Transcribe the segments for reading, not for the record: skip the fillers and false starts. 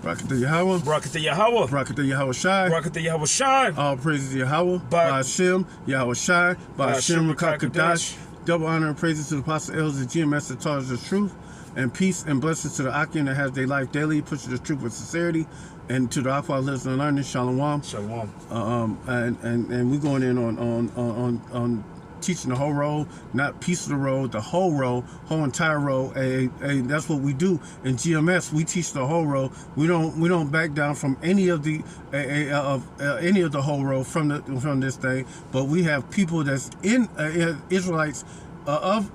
Rocket the Yahweh. Rocket the Yahweh. Rocket the Yahweh Shai. Rocket the Yahweh Shai. All praises to Yahweh. By Hashem, Yahweh Shai. By Hashem, Rakakadash. Double honor and praises to the apostle elders and GMS that taught us the truth. And peace and blessings to the Akim that has their life daily, pushes the truth with sincerity. And to the Aqua listeners and learning, Shalom. Shalom. And we're going in on teaching the whole road, not piece of the road, the whole road, whole entire road. That's what we do in GMS. We teach the whole road. We don't back down from any of the any of the whole road from this thing. But we have people that's in Israelites of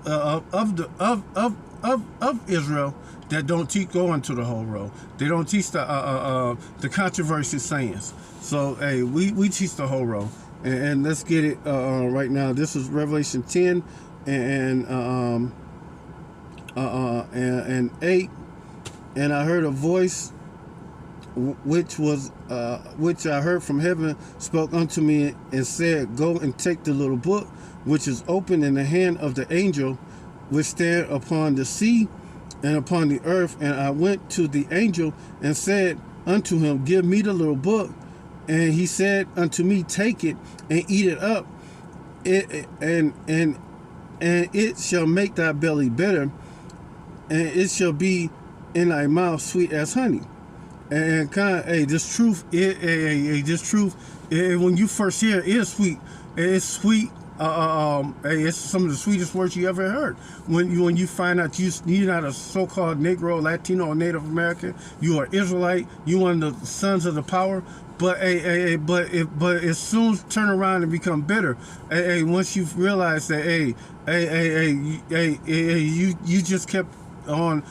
Israel that don't teach going to the whole road. They don't teach the controversial sayings. So we teach the whole road. And let's get it right now. This is Revelation 10 and 8. And I heard a voice which I heard from heaven spoke unto me and said, Go and take the little book which is open in the hand of the angel which stand upon the sea and upon the earth. And I went to the angel and said unto him, Give me the little book. And he said unto me, Take it and eat it up, and it shall make thy belly better, and it shall be in thy mouth sweet as honey. And this truth, when you first hear it, is sweet. It's sweet. It's some of the sweetest words you ever heard. When you find out you're not a so-called Negro, Latino, or Native American, you are Israelite. You one of the sons of the power. But it soon turn around and become bitter. Once you realize that you just kept on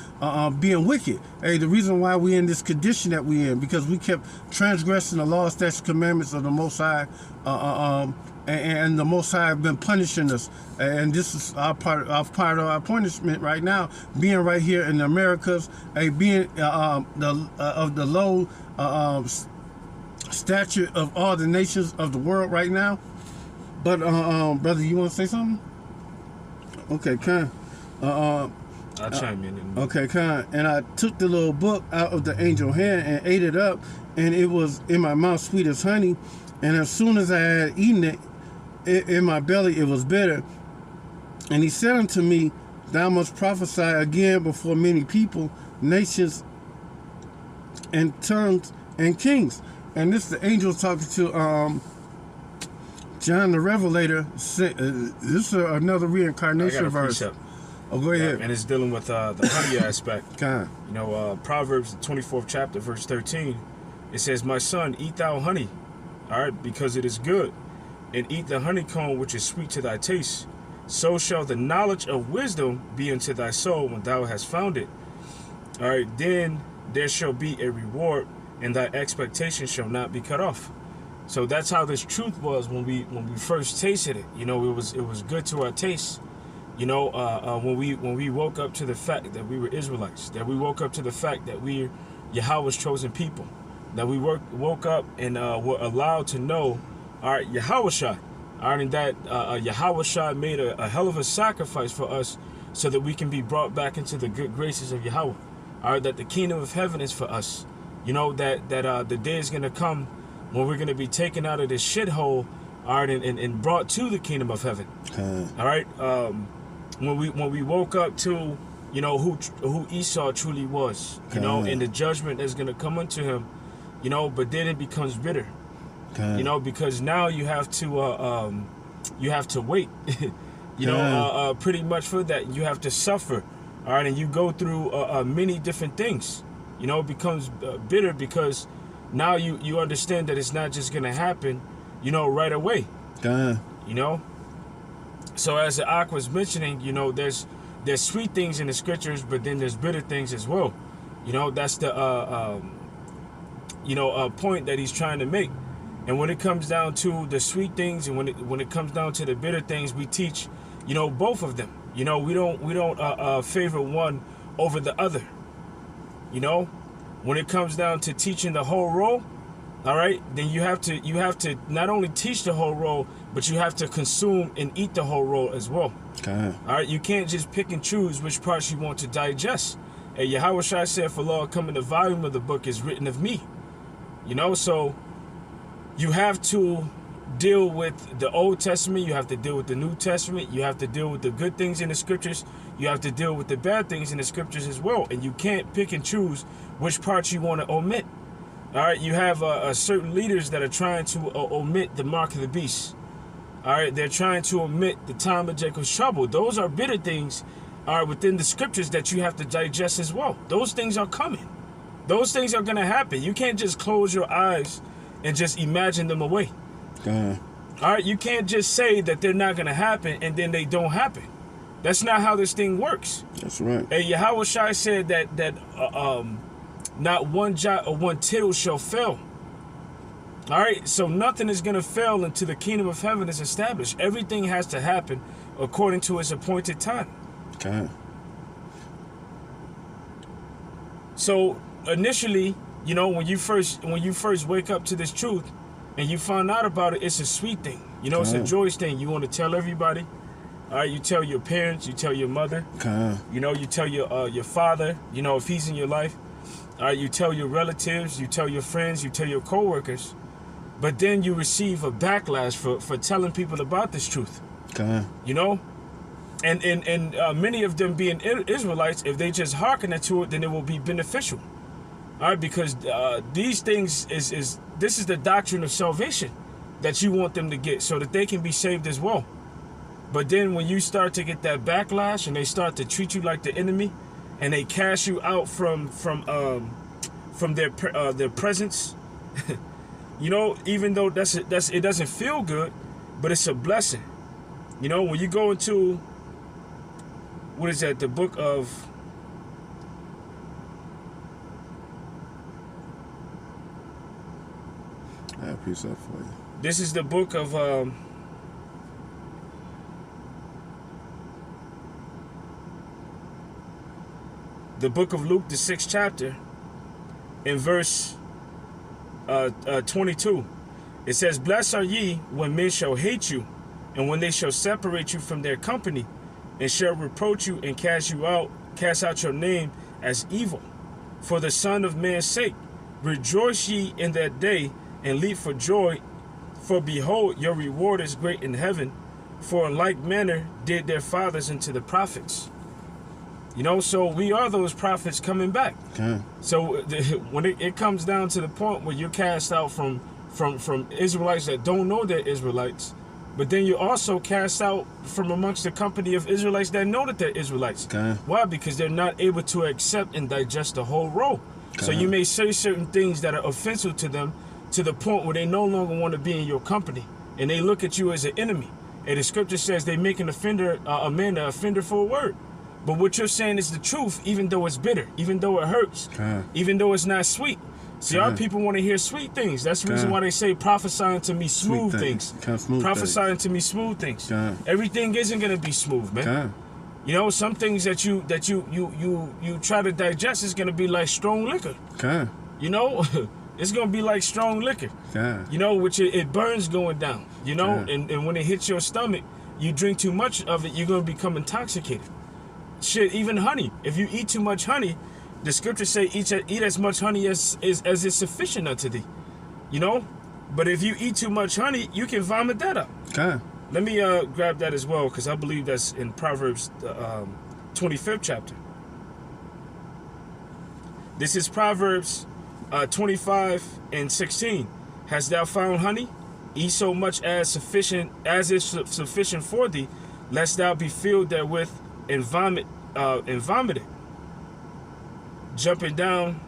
being wicked. The reason why we in this condition that we in, because we kept transgressing the law, statutes, commandments of the Most High, and the Most High have been punishing us. And this is our part of our punishment right now, being right here in the Americas, being of the low stature of all the nations of the world right now. But brother, you want to say something? Okay, Khan. I'll chime in. Okay, Khan. And I took the little book out of the angel hand and ate it up, and it was in my mouth sweet as honey. And as soon as I had eaten it, in my belly it was bitter. And he said unto me, Thou must prophesy again before many people, nations, and tongues, and kings. And this is the angel talking to John the Revelator. This is another reincarnation verse. Oh, go ahead. And it's dealing with the honey aspect. God. You know, Proverbs, the 24th chapter, verse 13. It says, My son, eat thou honey, all right, because it is good, and eat the honeycomb which is sweet to thy taste. So shall the knowledge of wisdom be unto thy soul when thou hast found it. All right, then there shall be a reward, and thy expectation shall not be cut off. So that's how this truth was when we first tasted it. You know, it was good to our taste. You know, when we woke up to the fact that we were Israelites, that we woke up to the fact that we're Yahweh's chosen people, that we woke up and were allowed to know, all right, Yahweh Shai, all right, and that Yahweh Shai made a hell of a sacrifice for us so that we can be brought back into the good graces of Yahweh. All right, that the kingdom of heaven is for us. You know, that the day is going to come when we're going to be taken out of this shithole, all right, and brought to the kingdom of heaven. All right, when we woke up to, you know, who Esau truly was, you know, and the judgment that's going to come unto him, you know, but then it becomes bitter, you know, because now you have to wait, you know, pretty much for that. You have to suffer, all right, and you go through many different things. You know, it becomes bitter because now you understand that it's not just going to happen, you know, right away. You know? So as the Ak was mentioning, you know, there's sweet things in the scriptures, but then there's bitter things as well. You know, that's the, point that he's trying to make. And when it comes down to the sweet things and when it comes down to the bitter things, we teach, you know, both of them. You know, we don't favor one over the other. You know, when it comes down to teaching the whole role, all right, then you have to not only teach the whole role, but you have to consume and eat the whole role as well. All right, you can't just pick and choose which parts you want to digest. And Yahweh Shai said, for Lord, come in the volume of the book is written of me. You know, so you have to deal with the Old Testament. You have to deal with the New Testament. You have to deal with the good things in the scriptures. You have to deal with the bad things in the scriptures as well. And you can't pick and choose which parts you want to omit. All right, you have certain leaders that are trying to omit the mark of the beast. All right, they're trying to omit the time of Jacob's trouble. Those are bitter things within the scriptures that you have to digest as well. Those things are coming. Those things are going to happen. You can't just close your eyes and just imagine them away. All right, you can't just say that they're not going to happen and then they don't happen. That's not how this thing works. That's right. And Yahweh Shai said that not one jot or one tittle shall fail. All right, so nothing is going to fail until the kingdom of heaven is established. Everything has to happen according to its appointed time. Okay. So initially, you know, when you first wake up to this truth and you find out about it, it's a sweet thing. You know, it's a joyous thing. You want to tell everybody. All right, you tell your parents, you tell your mother. You know, you tell your father, you know, if he's in your life. All right, you tell your relatives, you tell your friends, you tell your coworkers. But then you receive a backlash for telling people about this truth. You know? And many of them being Israelites, if they just hearken to it, then it will be beneficial. All right, because these things this is the doctrine of salvation that you want them to get so that they can be saved as well. But then when you start to get that backlash and they start to treat you like the enemy and they cast you out from their presence, you know, even though it doesn't feel good, but it's a blessing. You know, when you go into, what is that, the book of, I have a piece up for you. This is the book of Luke, the 6th chapter, in verse 22. It says, blessed are ye when men shall hate you, and when they shall separate you from their company, and shall reproach you and cast out your name as evil. For the Son of Man's sake, rejoice ye in that day, and leap for joy, for behold, your reward is great in heaven, for in like manner did their fathers unto the prophets. You know, so we are those prophets coming back. So when it comes down to the point where you're cast out from Israelites that don't know they're Israelites, but then you're also cast out from amongst the company of Israelites that know that they're Israelites. Why? Because they're not able to accept and digest the whole role. So you may say certain things that are offensive to them to the point where they no longer want to be in your company, and they look at you as an enemy. And the scripture says they make an offender, a man an offender for a word. But what you're saying is the truth, even though it's bitter, even though it hurts, even though it's not sweet. See, our people want to hear sweet things. That's the reason why they say prophesying to me smooth things. Prophesying to me smooth things. Everything isn't going to be smooth, man. You know, some things that you try to digest is going to be like strong liquor. You know, it's going to be like strong liquor. You know, which it burns going down. You know, and when it hits your stomach, you drink too much of it, you're going to become intoxicated. Shit, even honey. If you eat too much honey, the scriptures say eat as much honey as is sufficient unto thee. You know? But if you eat too much honey, you can vomit that up. Let me grab that as well, because I believe that's in Proverbs 25th chapter. This is Proverbs 25:16. Hast thou found honey? Eat so much as is sufficient for thee, lest thou be filled therewith and vomit it. Jumping down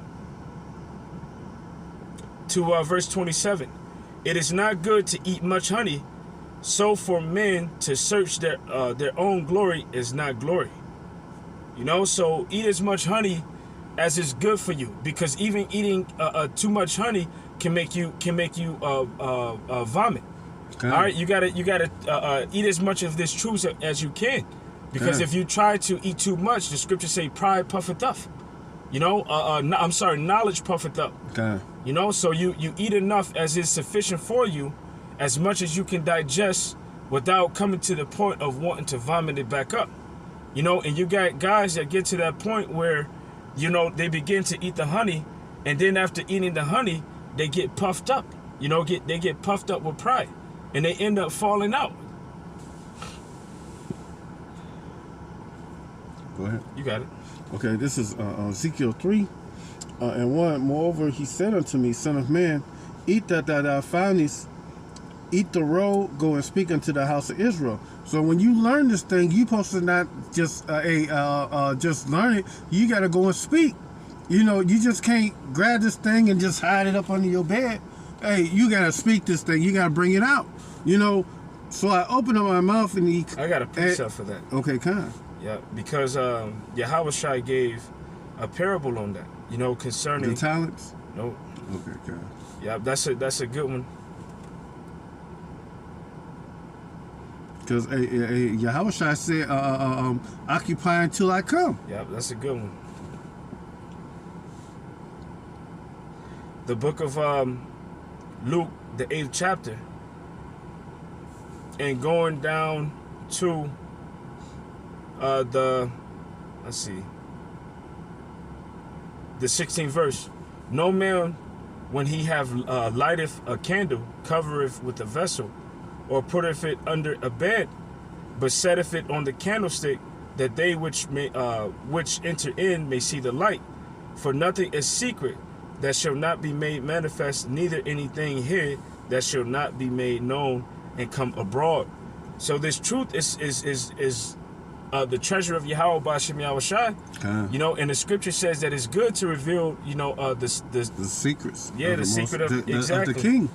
to verse 27. It is not good to eat much honey, so for men to search their own glory is not glory. You know, so eat as much honey as is good for you, because even eating too much honey can make you vomit. All right, you gotta eat as much of this truth as you can. Because if you try to eat too much, the scriptures say pride puffeth up. You know, knowledge puffeth up. You know, so you eat enough as is sufficient for you, as much as you can digest without coming to the point of wanting to vomit it back up. You know, and you got guys that get to that point where they begin to eat the honey, and then after eating the honey, they get puffed up. They get puffed up with pride, and they end up falling out. Go ahead. You got it. Okay, this is Ezekiel 3 and 1. Moreover, he said unto me, Son of man, eat that thou foundest, eat the roll, go and speak unto the house of Israel. So when you learn this thing, you supposed to not just just learn it. You got to go and speak. You just can't grab this thing and just hide it up under your bed. Hey, you got to speak this thing. You got to bring it out. So I opened up my mouth and I got a precept for that. Okay, kind. Yeah, because Yahushua gave a parable on that. Concerning the talents. No. Okay, kind. Yeah, that's a good one. Because Yahushua said, occupy until I come. Yeah, that's a good one. The book of Luke, the 8th chapter, and going down to the 16th verse. No man, when he have lighteth a candle, covereth with a vessel, or putteth it under a bed, but setteth it on the candlestick, that they which enter in may see the light. For nothing is secret that shall not be made manifest, neither anything hid that shall not be made known and come abroad. So this truth is the treasure of Yahweh B'Shem Yahushai. And the scripture says that it's good to reveal, the secrets. Yeah, the secret of exactly. Of the king.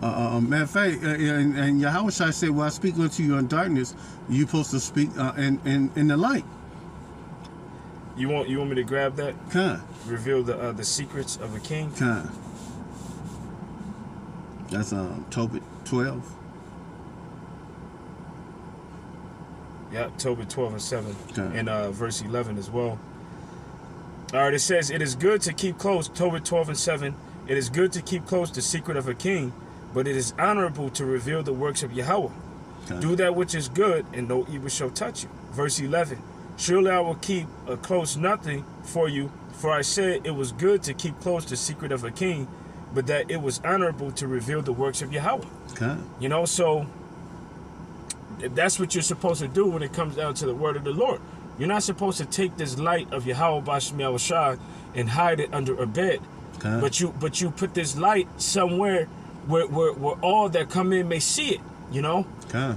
Matter of fact, and Yahushua said, "While I speak unto you in darkness, you supposed to speak in the light." You want me to grab that? Reveal the secrets of a king. That's Tobit 12. Yeah, Tobit 12 and 7, and verse 11 as well. All right, it says, "It is good to keep close." Tobit 12 and 7. "It is good to keep close the secret of a king, but it is honorable to reveal the works of Yahweh. Do that which is good, and no evil shall touch you." Verse 11. "Surely I will keep close nothing for you, for I said it was good to keep close the secret of a king, but that it was honorable to reveal the works of Yahweh." So that's what you're supposed to do when it comes down to the word of the Lord. You're not supposed to take this light of Yahweh B'Shem Yahushai and hide it under a bed. But you put this light somewhere where all that come in may see it.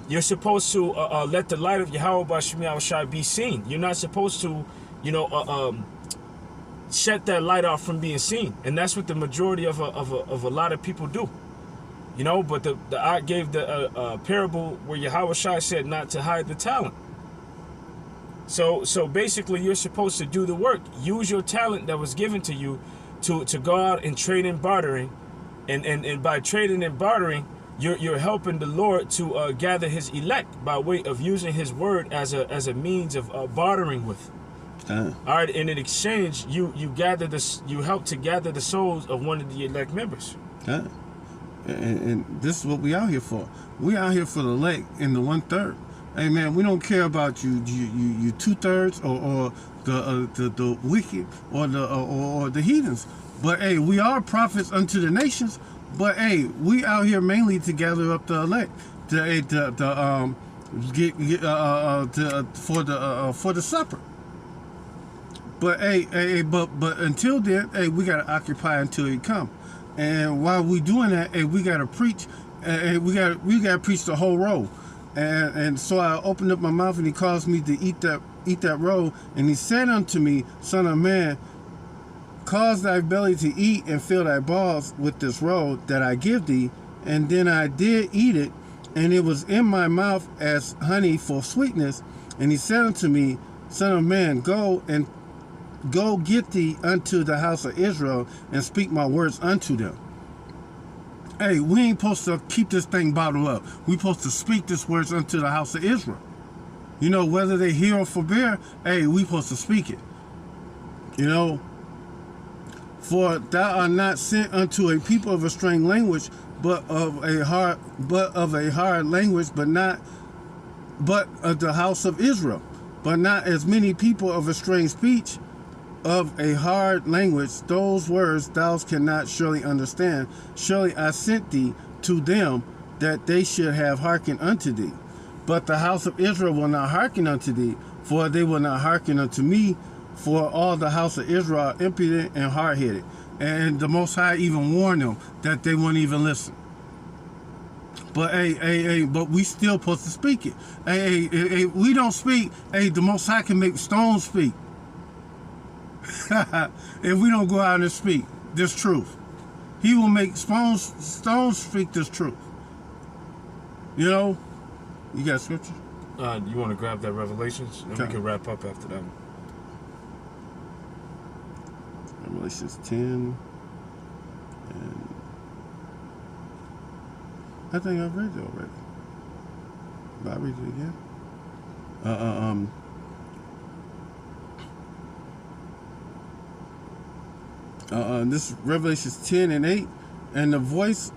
You're supposed to let the light of Yahweh B'Shem Yahushai be seen. You're not supposed to shut that light off from being seen, and that's what the majority of a lot of people do. But I gave the parable where Yahushua said not to hide the talent. So basically, you're supposed to do the work. Use your talent that was given to you to go out and trade and bartering, and by trading and bartering, you're helping the Lord to gather His elect by way of using His word as a means of bartering with. All right, and in exchange, you help to gather the souls of one of the elect members. And this is what we out here for. We out here for the elect and the 1/3. Hey man, we don't care about you 2/3 or the wicked or the heathens. But hey, we are prophets unto the nations. But hey, we out here mainly to gather up the elect for the supper. But hey, but until then, hey, we gotta occupy until He come. And while we doing that, hey, we gotta preach. We gotta preach the whole roll. And so I opened up my mouth, and He caused me to eat that roll. And He said unto me, Son of man, cause thy belly to eat and fill thy balls with this roll that I give thee. And then I did eat it, and it was in my mouth as honey for sweetness. And He said unto me, Son of man, go get thee unto the house of Israel and speak my words unto them. Hey, we ain't supposed to keep this thing bottled up. We supposed to speak this words unto the house of Israel. Whether they hear or forbear, hey, we supposed to speak it. For thou art not sent unto a people of a strange language, but of a hard language, but of the house of Israel. But not as many people of a strange speech, of a hard language, those words thou cannot surely understand. Surely I sent thee to them, that they should have hearkened unto thee. But the house of Israel will not hearken unto thee, for they will not hearken unto me, for all the house of Israel are impudent and hard-headed. And the Most High even warned them that they wouldn't even listen. But but we still supposed to speak it. We don't speak. The Most High can make stones speak. If we don't go out and speak this truth, He will make stones speak this truth. You know, you got scripture? You want to grab that Revelations? Then we can wrap up after that. Revelations 10. And I think I've read it already. But I'll read it again. This is Revelations 10 and 8. And the voice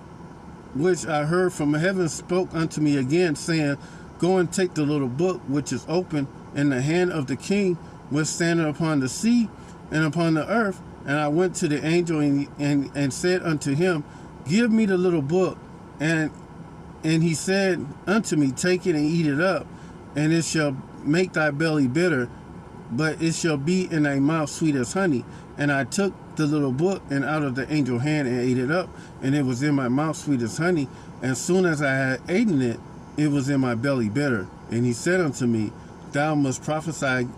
which I heard from heaven spoke unto me again, saying, Go and take the little book which is open in the hand of the king, which standeth upon the sea and upon the earth. And I went to the angel and said unto him, Give me the little book. And he said unto me, Take it and eat it up, and it shall make thy belly bitter, but it shall be in thy mouth sweet as honey. And I took the little book and out of the angel's hand and ate it up, and it was in my mouth sweet as honey. And soon as I had eaten it, it was in my belly bitter. And he said unto me, Thou must prophesy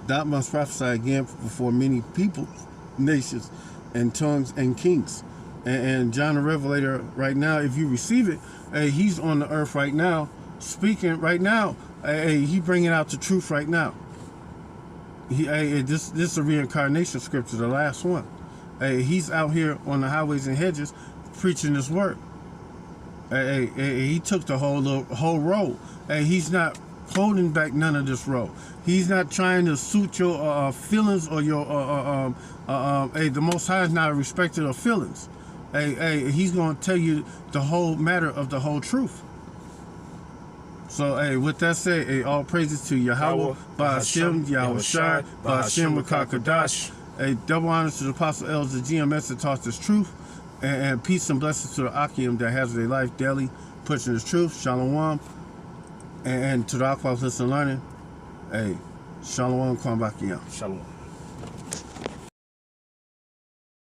again before many people, nations, and tongues and kings. And John the Revelator right now, if you receive it, he's on the earth right now, speaking right now. He bringing out the truth right now. This is a reincarnation scripture, the last one. He's out here on the highways and hedges preaching this word. He took the whole road. He's not holding back none of this road. He's not trying to suit your feelings or your the Most High is not a respecter of feelings. He's going to tell you the whole matter of the whole truth. So, with that said, all praises to Yahweh, Ba'ashem, Yahweh Shai, Ba'ashem, Rakakadash. Double honors to the Apostle Elders of GMS that taught this truth. And peace and blessings to the Akim that has their life daily, pushing this truth. Shalom. And to the Aqua Listen Learning, Shalom, Kwambakiyam. Shalom.